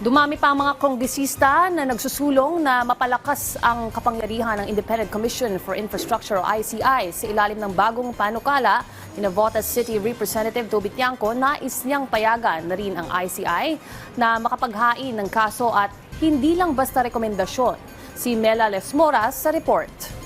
Dumami pa ang mga kongresista na nagsusulong na mapalakas ang kapangyarihan ng Independent Commission for Infrastructure o ICI sa ilalim ng bagong panukala ni Navotas City Representative Toby Tiangco. Nais niyang payagan na rin ang ICI na makapaghain ng kaso at hindi lang basta rekomendasyon. Si Mela Lesmoras sa report.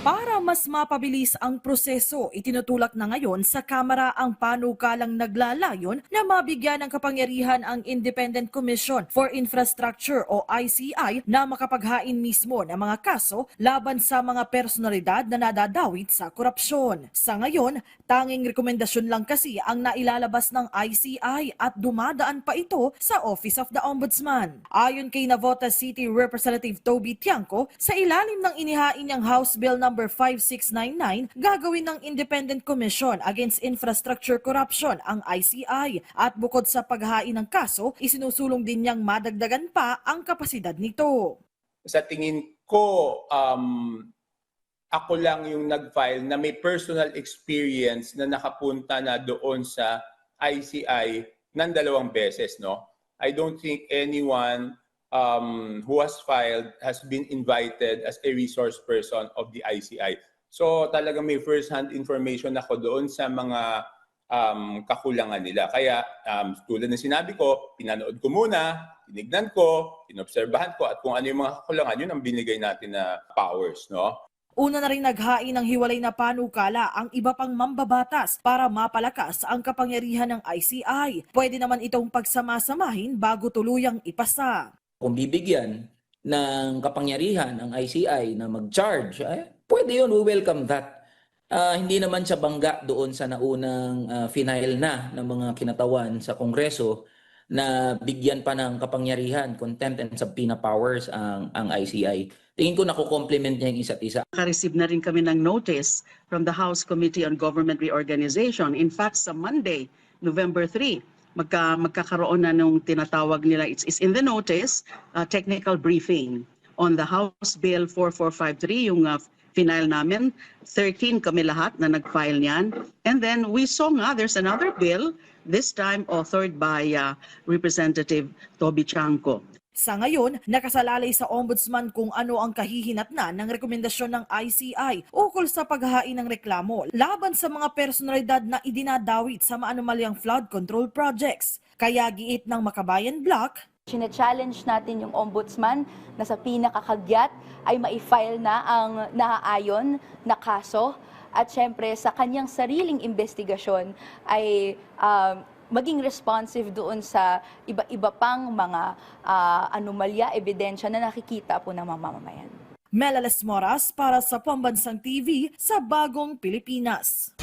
Para mas mapabilis ang proseso, itinutulak na ngayon sa Kamara ang panukalang naglalayon na mabigyan ng kapangyarihan ang Independent Commission for Infrastructure o ICI na makapaghain mismo ng mga kaso laban sa mga personalidad na nadadawit sa korupsyon. Sa ngayon, tanging rekomendasyon lang kasi ang nailalabas ng ICI at dumadaan pa ito sa Office of the Ombudsman. Ayon kay Navotas City Representative Toby Tiangco, sa ilalim ng inihain niyang House Bill No. 5699, gagawin ng Independent Commission Against Infrastructure Corruption ang ICI at bukod sa paghain ng kaso, isinusulong din niyang madagdagan pa ang kapasidad nito. Sa tingin ko, ako lang yung nag-file na may personal experience na nakapunta na doon sa ICI ng 2 beses. No? I don't think anyone who has filed has been invited as a resource person of the ICI. So talagang may first-hand information ako doon sa mga kakulangan nila. Kaya tulad ng sinabi ko, pinanood ko muna, tinignan ko, inobserbahan ko, at kung ano yung mga kakulangan, yun ang binigay natin na powers. No? Una na rin naghain ng hiwalay na panukala ang iba pang mambabatas para mapalakas ang kapangyarihan ng ICI. Pwede naman itong pagsamasamahin bago tuluyang ipasa. Kung bibigyan ng kapangyarihan ang ICI na mag-charge, pwede yun, we welcome that. Hindi naman siya bangga doon sa naunang final na ng mga kinatawan sa Kongreso na bigyan pa ng kapangyarihan, contempt and subpoena powers ang ICI. Tingin ko nakukomplement niya yung isa't isa. Naka-receive na rin kami ng notice from the House Committee on Government Reorganization. In fact, sa Monday, November 3, magkakaroon na nung tinatawag nila, it's in the notice, technical briefing on the House Bill 4453, yung final namin. 13 kami lahat na nag-file niyan. And then we saw nga there's another bill, this time authored by Representative Toby Tiangco. Sa ngayon, nakasalalay sa Ombudsman kung ano ang kahihinatnan ng rekomendasyon ng ICI ukol sa paghahain ng reklamo laban sa mga personalidad na idinadawit sa maanumalyang flood control projects. Kaya giit ng Makabayan Block, chine-challenge natin yung ombudsman na sa pinakakagyat ay ma-file na ang naaayon na kaso at syempre sa kanyang sariling investigasyon ay maging responsive doon sa iba-iba pang mga anomalya, ebidensya na nakikita po ng mamamayan. Mela Lesmoras para sa Pambansang TV sa Bagong Pilipinas.